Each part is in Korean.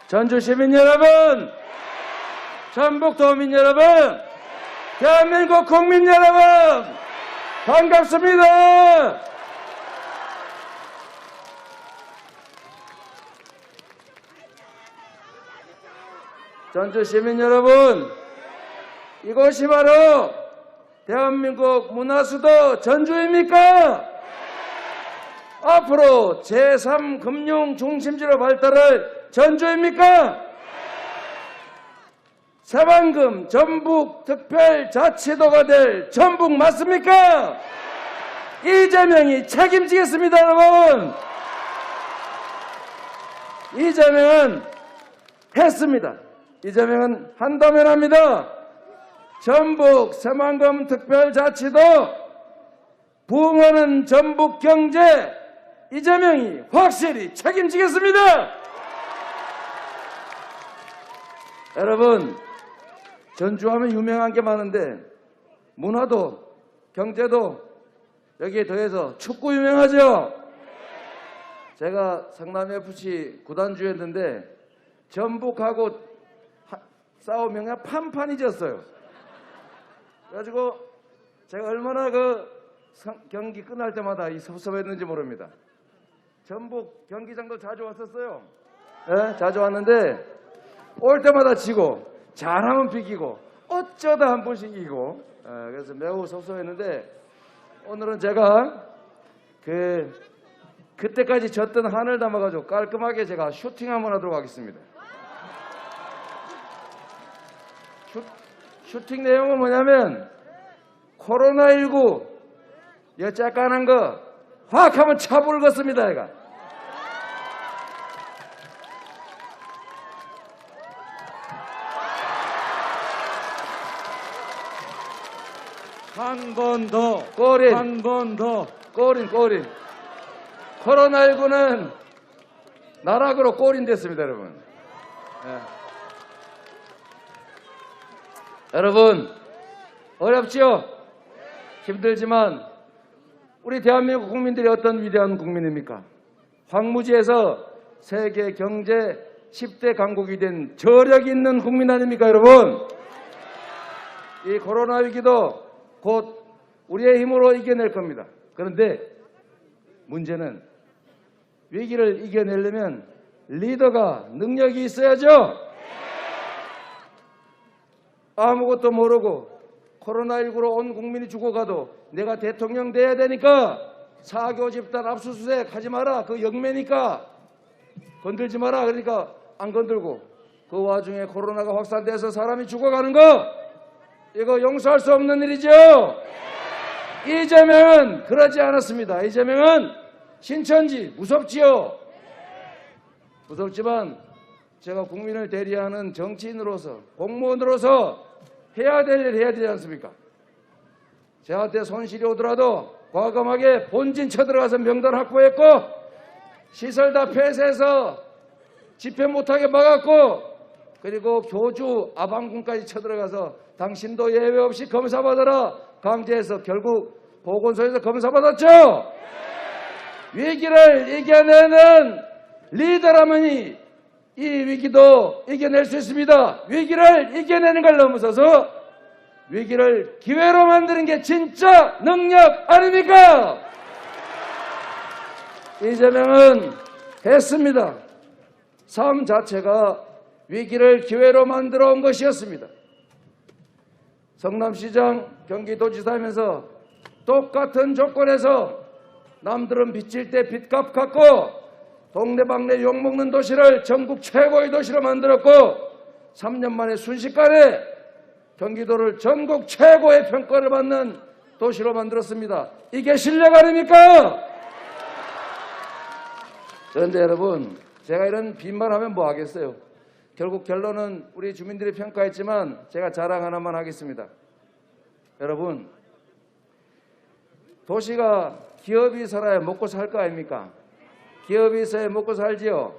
전주 시민 여러분, 전북도민 여러분, 대한민국 국민 여러분, 반갑습니다. 전주 시민 여러분, 이곳이 바로 대한민국 문화수도 전주입니까? 앞으로 제3금융 중심지로 발달할 전주입니까? 새만금 전북특별자치도가 될 전북 맞습니까? 이재명이 책임지겠습니다, 여러분. 이재명은 했습니다. 이재명은 한다면 합니다. 전북 새만금 특별자치도 부흥하는 전북 경제 이재명이 확실히 책임지겠습니다. 여러분, 전주하면 유명한 게 많은데 문화도 경제도 여기에 더해서 축구 유명하죠. 제가 성남FC 구단주였는데 전북하고 싸우면 그냥 판판이 졌어요. 그래가지고 제가 얼마나 경기 끝날 때마다 섭섭했는지 모릅니다. 전북 경기장도 자주 왔었어요. 네, 자주 왔는데 올 때마다 지고 잘하면 비기고 어쩌다 한 번씩 이기고, 그래서 매우 섭섭했는데 오늘은 제가 그때까지 졌던 한을 담아가지고 깔끔하게 제가 슈팅 한번 하도록 하겠습니다. 슈팅 내용은 뭐냐면 코로나19 여짝간한 거 확 하면 차불 걷습니다. 얘가 한 번 더, 꼬린, 한 번 더. 꼬린. 코로나19는 나락으로 꼬린 됐습니다, 여러분. 네. 여러분, 어렵지요? 힘들지만 우리 대한민국 국민들이 어떤 위대한 국민입니까? 황무지에서 세계 경제 10대 강국이 된 저력 있는 국민 아닙니까, 여러분? 이 코로나 위기도 곧 우리의 힘으로 이겨낼 겁니다. 그런데 문제는 위기를 이겨내려면 리더가 능력이 있어야죠. 아무것도 모르고 코로나19로 온 국민이 죽어가도 내가 대통령 돼야 되니까 사교 집단 압수수색 하지 마라. 그 영매니까 건들지 마라. 그러니까 안 건들고 그 와중에 코로나가 확산돼서 사람이 죽어가는 거 이거 용서할 수 없는 일이죠. 이재명은 그러지 않았습니다. 이재명은 신천지 무섭지요. 무섭지만 제가 국민을 대리하는 정치인으로서 공무원으로서 해야 될 일 해야 되지 않습니까? 저한테 손실이 오더라도 과감하게 본진 쳐들어가서 명단 확보했고 시설 다 폐쇄해서 집회 못하게 막았고 그리고 교주 아방군까지 쳐들어가서 당신도 예외 없이 검사받아라 강제해서 결국 보건소에서 검사받았죠. 위기를 이겨내는 리더라면이 이 위기도 이겨낼 수 있습니다. 위기를 이겨내는 걸 넘어서서 위기를 기회로 만드는 게 진짜 능력 아닙니까? 이재명은 했습니다. 삶 자체가 위기를 기회로 만들어 온 것이었습니다. 성남시장, 경기도지사 하면서 똑같은 조건에서 남들은 빚질 때 빚값 갚고 동네방네 욕먹는 도시를 전국 최고의 도시로 만들었고 3년 만에 순식간에 경기도를 전국 최고의 평가를 받는 도시로 만들었습니다. 이게 실력 아닙니까? 그런데 여러분, 제가 이런 빈말하면 뭐 하겠어요? 결국 결론은 우리 주민들이 평가했지만 제가 자랑 하나만 하겠습니다. 여러분, 도시가 기업이 살아야 먹고 살 거 아닙니까? 기업이 있어야 먹고 살지요.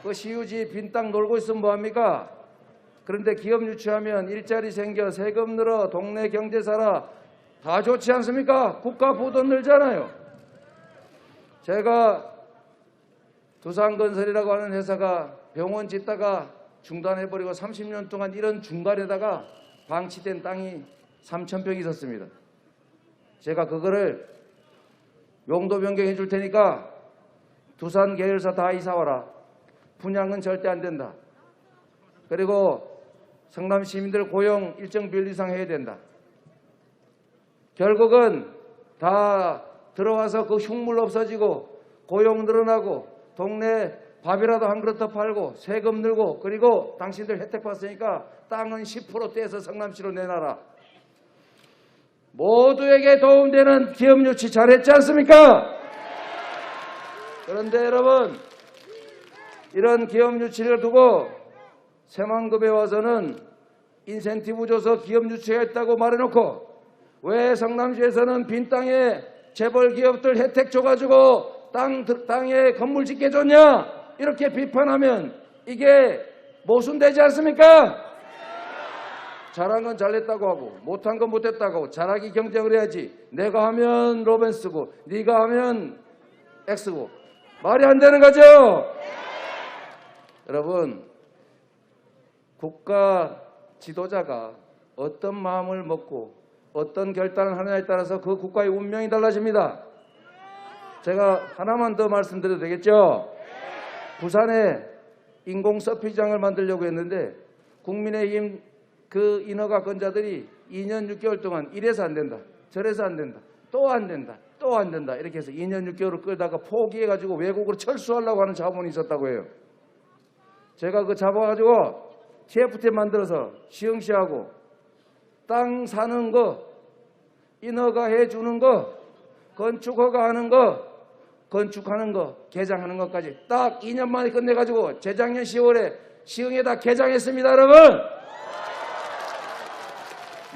그 시유지 빈 땅 놀고 있으면 뭐합니까? 그런데 기업 유치하면 일자리 생겨, 세금 늘어, 동네 경제 살아, 다 좋지 않습니까? 국가 부도 늘잖아요. 제가 두산건설이라고 하는 회사가 병원 짓다가 중단해버리고 30년 동안 이런 중간에다가 방치된 땅이 3,000평 있었습니다. 제가 그거를 용도 변경해 줄 테니까 두산 계열사 다 이사와라. 분양은 절대 안 된다. 그리고 성남 시민들 고용 일정 비율 이상 해야 된다. 결국은 다 들어와서 그 흉물 없어지고 고용 늘어나고 동네 밥이라도 한 그릇 더 팔고 세금 늘고 그리고 당신들 혜택 받으니까 땅은 10% 떼서 성남시로 내놔라. 모두에게 도움되는 기업 유치 잘했지 않습니까? 그런데 여러분, 이런 기업 유치를 두고 새만금에 와서는 인센티브 줘서 기업 유치했다고 말해놓고 왜 성남시에서는 빈 땅에 재벌 기업들 혜택 줘가지고 땅에 건물 짓게 줬냐? 이렇게 비판하면 이게 모순되지 않습니까? 잘한 건 잘했다고 하고 못한 건 못했다고 하고 잘하기 경쟁을 해야지. 내가 하면 로맨스고 네가 하면 X고 말이 안 되는 거죠? 여러분, 국가 지도자가 어떤 마음을 먹고 어떤 결단을 하느냐에 따라서 그 국가의 운명이 달라집니다. 제가 하나만 더 말씀드려도 되겠죠? 부산에 인공 서피장을 만들려고 했는데 국민의힘 그 인허가권자들이 2년 6개월 동안 이래서 안 된다, 저래서 안 된다, 또 안 된다, 또 안 된다 이렇게 해서 2년 6개월을 끌다가 포기해가지고 외국으로 철수하려고 하는 자본이 있었다고 해요. 제가 그 잡아가지고 TFT 만들어서 시흥시하고 땅 사는 거, 인허가 해주는 거, 건축 허가하는 거, 건축하는 거, 개장하는 것까지 딱 2년 만에 끝내가지고 재작년 10월에 시흥에다 개장했습니다. 여러분,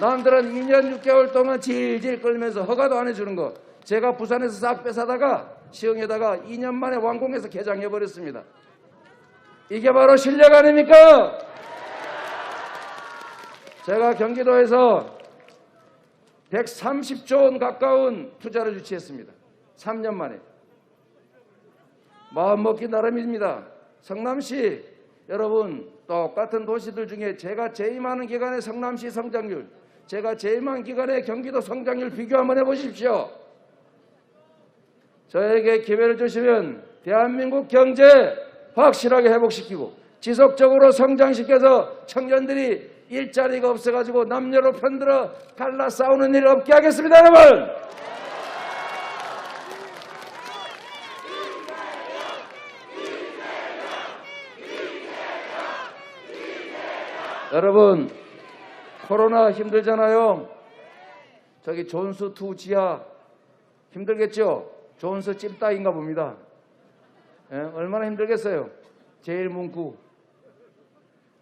남들은 2년 6개월 동안 질질 끌면서 허가도 안 해주는 거 제가 부산에서 싹 뺏어다가 시흥에다가 2년 만에 완공해서 개장해버렸습니다. 이게 바로 실력 아닙니까? 제가 경기도에서 130조 원 가까운 투자를 유치했습니다. 3년 만에. 마음먹기 나름입니다. 성남시, 여러분 똑같은 도시들 중에 제가 제일 많은 기간의 성남시 성장률, 제가 제일 많은 기간의 경기도 성장률 비교 한번 해보십시오. 저에게 기회를 주시면 대한민국 경제 확실하게 회복시키고 지속적으로 성장시켜서 청년들이 일자리가 없어가지고 남녀로 편들어 갈라 싸우는 일 없게 하겠습니다. 여러분, 여러분 코로나 힘들잖아요. 저기 존스2 지하 힘들겠죠? 존스 찜닭인가 봅니다. 예? 얼마나 힘들겠어요. 제일 문구.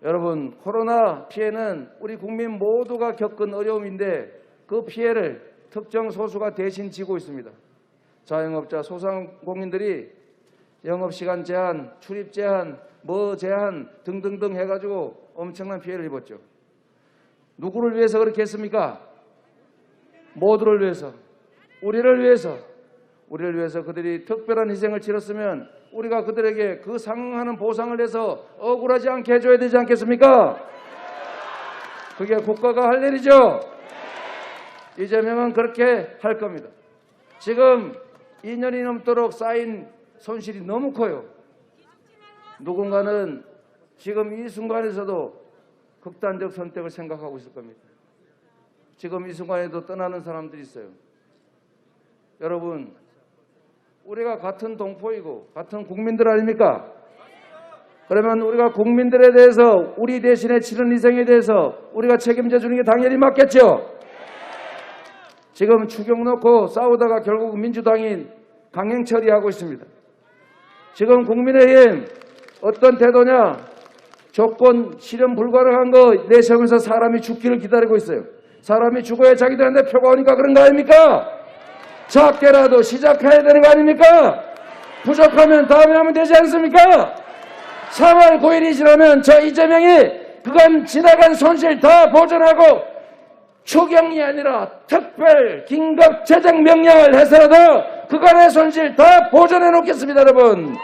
여러분, 코로나 피해는 우리 국민 모두가 겪은 어려움인데 그 피해를 특정 소수가 대신 지고 있습니다. 자영업자, 소상공인들이 영업시간 제한, 출입 제한, 제한 등등등 해가지고 엄청난 피해를 입었죠. 누구를 위해서 그렇게 했습니까? 모두를 위해서, 우리를 위해서 그들이 특별한 희생을 치렀으면 우리가 그들에게 그 상응하는 보상을 해서 억울하지 않게 해줘야 되지 않겠습니까? 그게 국가가 할 일이죠. 이재명은 그렇게 할 겁니다. 지금 2년이 넘도록 쌓인 손실이 너무 커요. 누군가는 지금 이 순간에서도 극단적 선택을 생각하고 있을 겁니다. 지금 이 순간에도 떠나는 사람들이 있어요. 여러분, 우리가 같은 동포이고 같은 국민들 아닙니까? 그러면 우리가 국민들에 대해서 우리 대신에 치른 희생에 대해서 우리가 책임져 주는 게 당연히 맞겠죠? 지금 추경 놓고 싸우다가 결국 민주당이 강행 처리하고 있습니다. 지금 국민의힘 어떤 태도냐? 조건 실현 불가능한 거 내세우면서 사람이 죽기를 기다리고 있어요. 사람이 죽어야 자기들한테 표가 오니까 그런 거 아닙니까? 작게라도 시작해야 되는 거 아닙니까? 부족하면 다음에 하면 되지 않습니까? 3월 9일이 지나면 저 이재명이 그간 지나간 손실 다 보전하고 추경이 아니라 특별 긴급 재정 명령을 해서라도 그간의 손실 다 보전해 놓겠습니다. 여러분,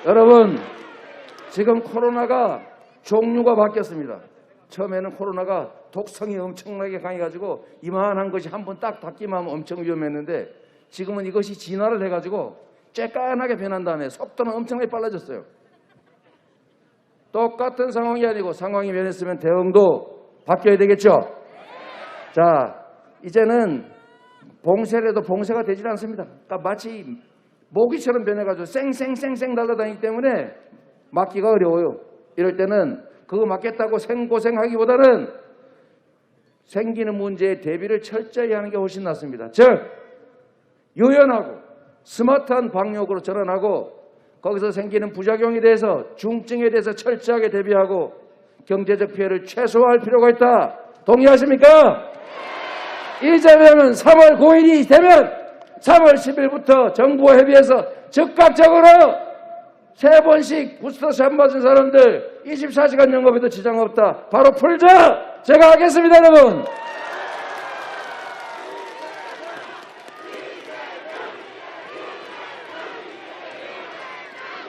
여러분, 지금 코로나가 종류가 바뀌었습니다. 처음에는 코로나가 독성이 엄청나게 강해가지고 이만한 것이 한 번 딱 닿기만 하면 엄청 위험했는데 지금은 이것이 진화를 해가지고 쬐깐하게 변한 다음에 속도는 엄청나게 빨라졌어요. 똑같은 상황이 아니고 상황이 변했으면 대응도 바뀌어야 되겠죠. 자, 이제는 봉쇄를 해도 봉쇄가 되질 않습니다. 그러니까 마치 모기처럼 변해가지고 쌩쌩쌩쌩 날아다니기 때문에 막기가 어려워요. 이럴 때는 그거 막겠다고 생고생하기보다는 생기는 문제에 대비를 철저히 하는 게 훨씬 낫습니다. 즉, 유연하고 스마트한 방역으로 전환하고 거기서 생기는 부작용에 대해서 중증에 대해서 철저하게 대비하고 경제적 피해를 최소화할 필요가 있다. 동의하십니까? 이재명은 3월 9일이 되면 3월 10일부터 정부와 협의해서 즉각적으로 3번씩 부스터샷 맞은 사람들 24시간 영업에도 지장 없다. 바로 풀자. 제가 하겠습니다, 여러분.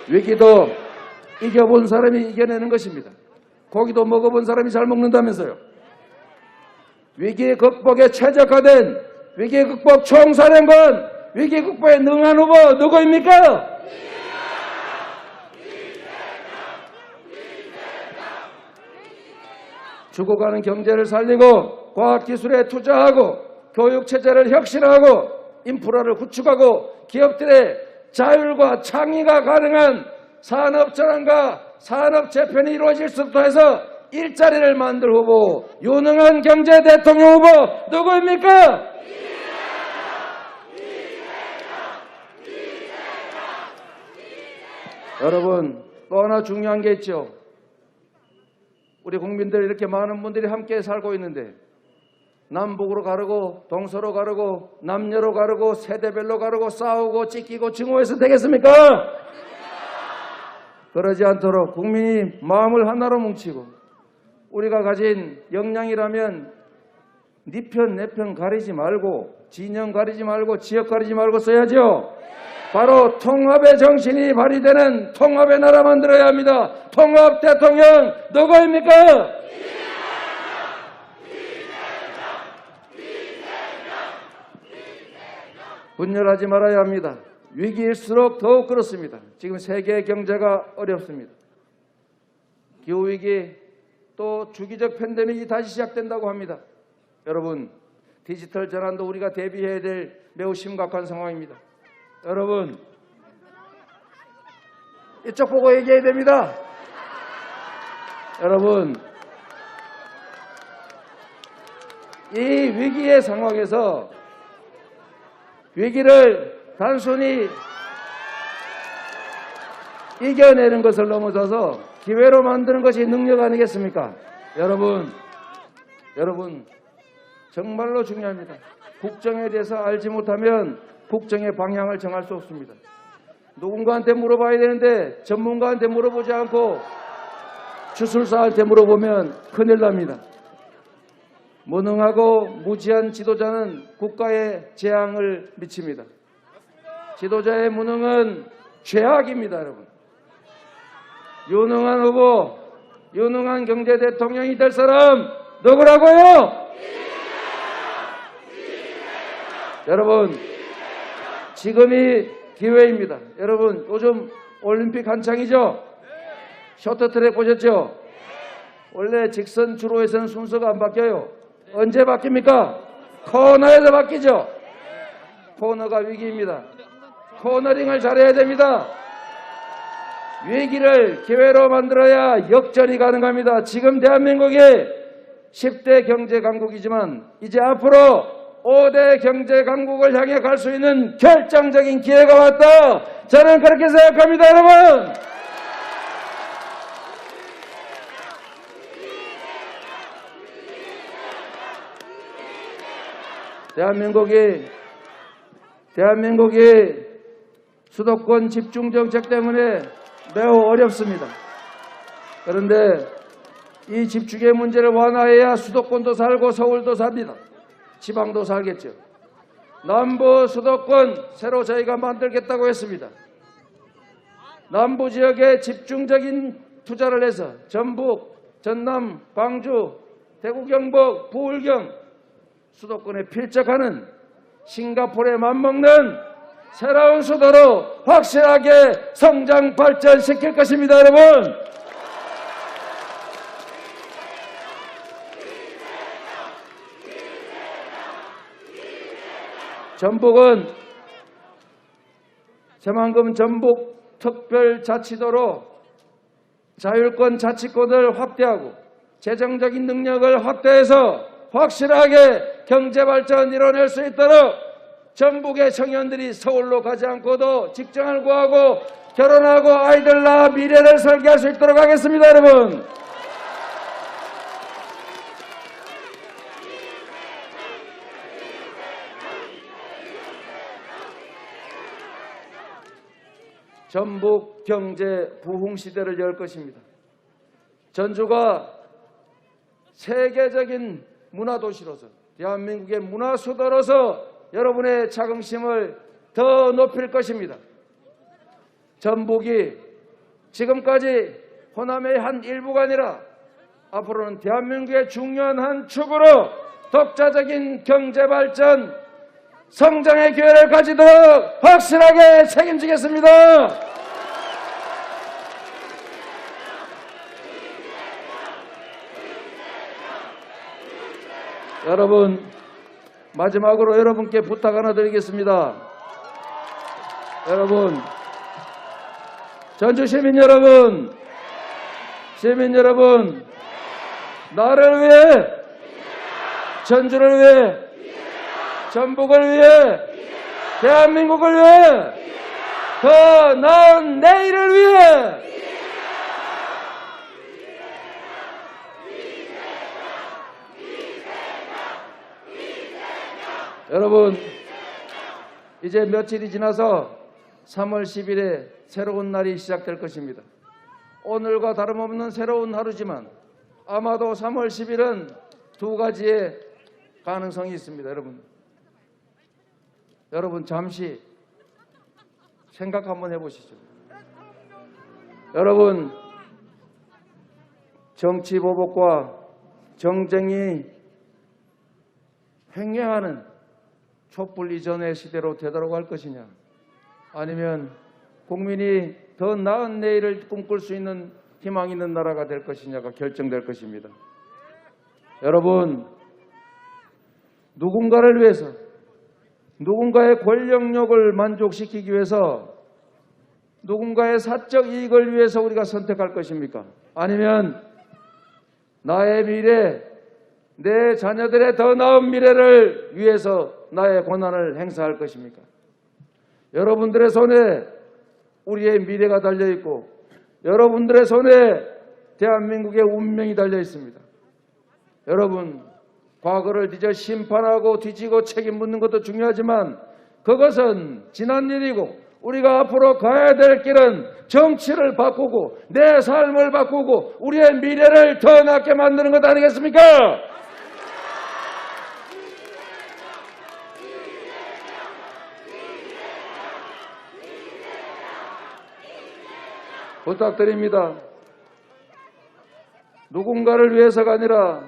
위기도 이겨본 사람이 이겨내는 것입니다. 고기도 먹어본 사람이 잘 먹는다면서요. 위기 극복에 최적화된 위기 극복 총사령관, 위기 극복에 능한 후보 누구입니까? 죽어가는 경제를 살리고 과학기술에 투자하고 교육체제를 혁신하고 인프라를 구축하고 기업들의 자율과 창의가 가능한 산업전환과 산업재편이 이루어질 수 있도록 해서 일자리를 만들 후보, 유능한 경제 대통령 후보 누구입니까? 여러분, 또 하나 중요한 게 있죠. 우리 국민들 이렇게 많은 분들이 함께 살고 있는데 남북으로 가르고 동서로 가르고 남녀로 가르고 세대별로 가르고 싸우고 찢기고 증오해서 되겠습니까? 그러지 않도록 국민이 마음을 하나로 뭉치고 우리가 가진 역량이라면 네 편 내 편 가리지 말고 진영 가리지 말고 지역 가리지 말고 써야죠. 바로 통합의 정신이 발휘되는 통합의 나라 만들어야 합니다. 통합 대통령 누구입니까? 분열하지 말아야 합니다. 위기일수록 더욱 그렇습니다. 지금 세계 경제가 어렵습니다. 기후위기 또 주기적 팬데믹이 다시 시작된다고 합니다. 여러분, 디지털 전환도 우리가 대비해야 될 매우 심각한 상황입니다. 여러분, 이쪽 보고 얘기해야 됩니다. 여러분, 이 위기의 상황에서 위기를 단순히 이겨내는 것을 넘어서서 기회로 만드는 것이 능력 아니겠습니까? 여러분 정말로 중요합니다. 국정에 대해서 알지 못하면 국정의 방향을 정할 수 없습니다. 누군가한테 물어봐야 되는데 전문가한테 물어보지 않고 주술사한테 물어보면 큰일 납니다. 무능하고 무지한 지도자는 국가에 재앙을 미칩니다. 지도자의 무능은 죄악입니다, 여러분. 유능한 후보, 유능한 경제 대통령이 될 사람 누구라고요? 여러분, 지금이 기회입니다. 여러분, 요즘 올림픽 한창이죠? 쇼트트랙 보셨죠? 원래 직선 주로에서는 순서가 안 바뀌어요. 언제 바뀝니까? 코너에서 바뀌죠. 코너가 위기입니다. 코너링을 잘해야 됩니다. 위기를 기회로 만들어야 역전이 가능합니다. 지금 대한민국이 10대 경제 강국이지만 이제 앞으로 5대 경제 강국을 향해 갈 수 있는 결정적인 기회가 왔다. 저는 그렇게 생각합니다, 여러분. 대한민국이 수도권 집중 정책 때문에 매우 어렵습니다. 그런데 이 집중의 문제를 완화해야 수도권도 살고 서울도 삽니다. 지방도 살겠죠. 남부 수도권 새로 저희가 만들겠다고 했습니다. 남부 지역에 집중적인 투자를 해서 전북, 전남, 광주, 대구, 경북, 부울경 수도권에 필적하는 싱가포르에 맞먹는 새로운 수도로 확실하게 성장 발전시킬 것입니다. 여러분, 전북은 새만금 전북특별자치도로 자율권 자치권을 확대하고 재정적인 능력을 확대해서 확실하게 경제발전 이뤄낼 수 있도록 전북의 청년들이 서울로 가지 않고도 직장을 구하고 결혼하고 아이들 낳아 미래를 설계할 수 있도록 하겠습니다. 여러분, 전북 경제 부흥 시대를 열 것입니다. 전주가 세계적인 문화도시로서 대한민국의 문화수도로서 여러분의 자긍심을 더 높일 것입니다. 전북이 지금까지 호남의 한 일부가 아니라 앞으로는 대한민국의 중요한 한 축으로 독자적인 경제발전, 성장의 기회를 가지도록 확실하게 책임지겠습니다. 여러분, 마지막으로 여러분께 부탁 하나 드리겠습니다. 여러분, 전주 시민 여러분, 나를 위해, 전주를 위해, 전북을 위해, 대한민국을 위해, 더 나은 내일을 위해 여러분, 이제 며칠이 지나서 3월 10일에 새로운 날이 시작될 것입니다. 오늘과 다름없는 새로운 하루지만 아마도 3월 10일은 두 가지의 가능성이 있습니다. 여러분 잠시 생각 한번 해보시죠. 여러분, 정치 보복과 정쟁이 횡행하는 촛불 이전의 시대로 되돌아갈 것이냐, 아니면 국민이 더 나은 내일을 꿈꿀 수 있는 희망 있는 나라가 될 것이냐가 결정될 것입니다. 여러분, 누군가를 위해서, 누군가의 권력욕을 만족시키기 위해서, 누군가의 사적 이익을 위해서 우리가 선택할 것입니까? 아니면 나의 미래, 내 자녀들의 더 나은 미래를 위해서 나의 권한을 행사할 것입니까? 여러분들의 손에 우리의 미래가 달려있고 여러분들의 손에 대한민국의 운명이 달려있습니다. 여러분, 과거를 뒤져 심판하고 뒤지고 책임 묻는 것도 중요하지만 그것은 지난 일이고 우리가 앞으로 가야 될 길은 정치를 바꾸고 내 삶을 바꾸고 우리의 미래를 더 낫게 만드는 것 아니겠습니까? 부탁드립니다. 누군가를 위해서가 아니라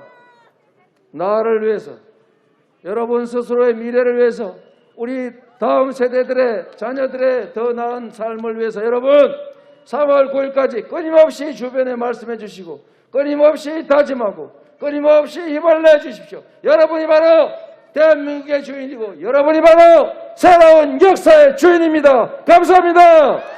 나를 위해서, 여러분 스스로의 미래를 위해서, 우리 다음 세대들의 자녀들의 더 나은 삶을 위해서 여러분 3월 9일까지 끊임없이 주변에 말씀해 주시고 끊임없이 다짐하고 끊임없이 힘을 내주십시오. 여러분이 바로 대한민국의 주인이고 여러분이 바로 새로운 역사의 주인입니다. 감사합니다.